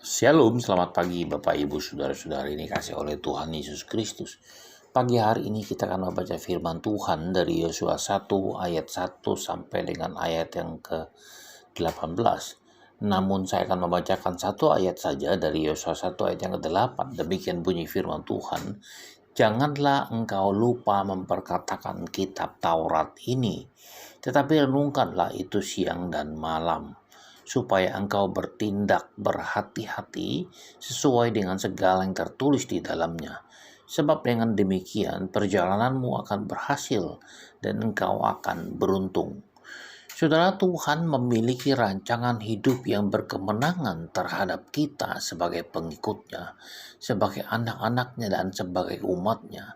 Shalom, selamat pagi Bapak Ibu Saudara-saudari ini kasih oleh Tuhan Yesus Kristus. Pagi hari ini kita akan membaca firman Tuhan dari Yosua 1 ayat 1 sampai dengan ayat yang ke-18. Namun saya akan membacakan satu ayat saja dari Yosua 1 ayat yang ke-8. Demikian bunyi firman Tuhan. Janganlah engkau lupa memperkatakan kitab Taurat ini, tetapi renungkanlah itu siang dan malam, supaya engkau bertindak berhati-hati sesuai dengan segala yang tertulis di dalamnya. Sebab dengan demikian perjalananmu akan berhasil dan engkau akan beruntung. Saudara, Tuhan memiliki rancangan hidup yang berkemenangan terhadap kita sebagai pengikutnya, sebagai anak-anaknya dan sebagai umatnya.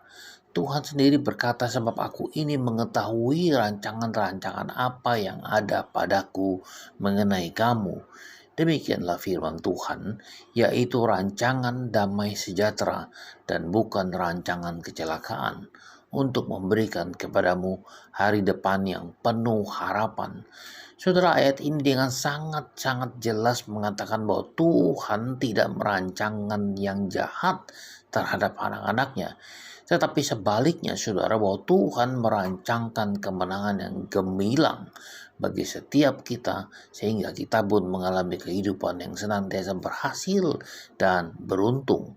Tuhan sendiri berkata, sebab aku ini mengetahui rancangan-rancangan apa yang ada padaku mengenai kamu. Demikianlah firman Tuhan, yaitu rancangan damai sejahtera dan bukan rancangan kecelakaan, untuk memberikan kepadamu hari depan yang penuh harapan. Saudara, ayat ini dengan sangat-sangat jelas mengatakan bahwa Tuhan tidak merancangkan yang jahat terhadap anak-anaknya, tetapi sebaliknya saudara, bahwa Tuhan merancangkan kemenangan yang gemilang bagi setiap kita, sehingga kita pun mengalami kehidupan yang senantiasa berhasil dan beruntung.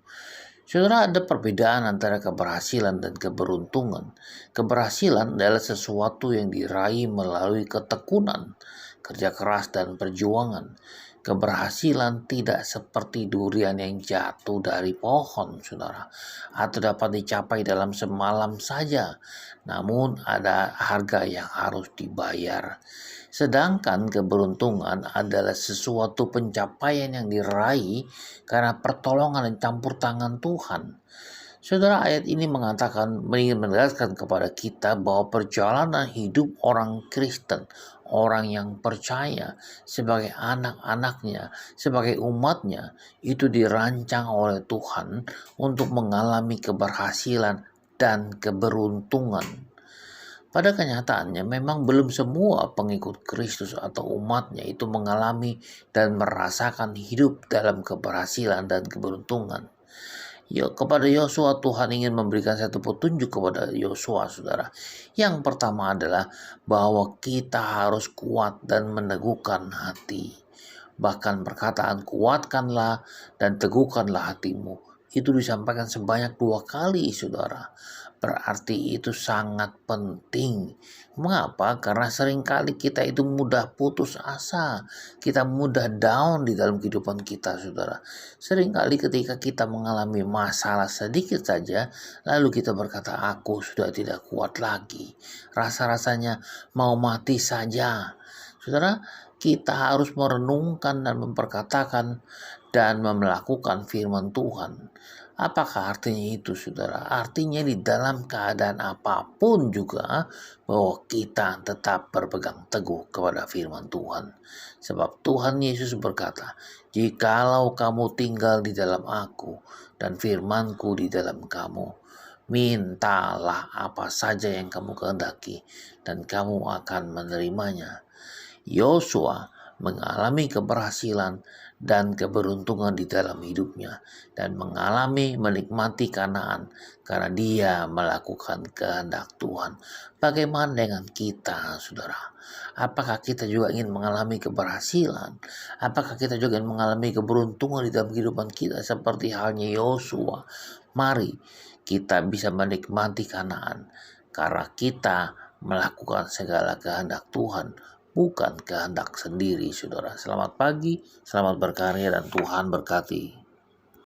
Saudara, ada perbedaan antara keberhasilan dan keberuntungan. Keberhasilan adalah sesuatu yang diraih melalui ketekunan, kerja keras, dan perjuangan. Keberhasilan tidak seperti durian yang jatuh dari pohon, saudara, atau dapat dicapai dalam semalam saja. Namun ada harga yang harus dibayar. Sedangkan keberuntungan adalah sesuatu pencapaian yang diraih karena pertolongan dan campur tangan Tuhan. Saudara, ayat ini mengatakan, ingin menegaskan kepada kita bahwa perjalanan hidup orang Kristen, orang yang percaya sebagai anak-anaknya, sebagai umatnya, itu dirancang oleh Tuhan untuk mengalami keberhasilan dan keberuntungan. Pada kenyataannya memang belum semua pengikut Kristus atau umatnya itu mengalami dan merasakan hidup dalam keberhasilan dan keberuntungan. Kepada Yosua, Tuhan ingin memberikan satu petunjuk kepada Yosua, saudara. Yang pertama adalah bahwa kita harus kuat dan meneguhkan hati. Bahkan perkataan kuatkanlah dan teguhkanlah hatimu itu disampaikan sebanyak 2 kali, saudara. Berarti itu sangat penting. Mengapa? Karena seringkali kita itu mudah putus asa. Kita mudah down di dalam kehidupan kita, saudara. Seringkali ketika kita mengalami masalah sedikit saja, lalu kita berkata, aku sudah tidak kuat lagi. Rasa-rasanya mau mati saja. Saudara, kita harus merenungkan dan memperkatakan dan melakukan firman Tuhan. Apakah artinya itu, saudara? Artinya di dalam keadaan apapun juga bahwa kita tetap berpegang teguh kepada firman Tuhan. Sebab Tuhan Yesus berkata, jikalau kamu tinggal di dalam aku dan firmanku di dalam kamu, mintalah apa saja yang kamu kehendaki dan kamu akan menerimanya. Yosua mengalami keberhasilan dan keberuntungan di dalam hidupnya dan mengalami menikmati Kanaan karena dia melakukan kehendak Tuhan. Bagaimana dengan kita, saudara? Apakah kita juga ingin mengalami keberhasilan? Apakah kita juga ingin mengalami keberuntungan di dalam kehidupan kita seperti halnya Yosua? Mari kita bisa menikmati Kanaan karena kita melakukan segala kehendak Tuhan, bukan kehendak sendiri, saudara. Selamat pagi, selamat berkarya, dan Tuhan berkati.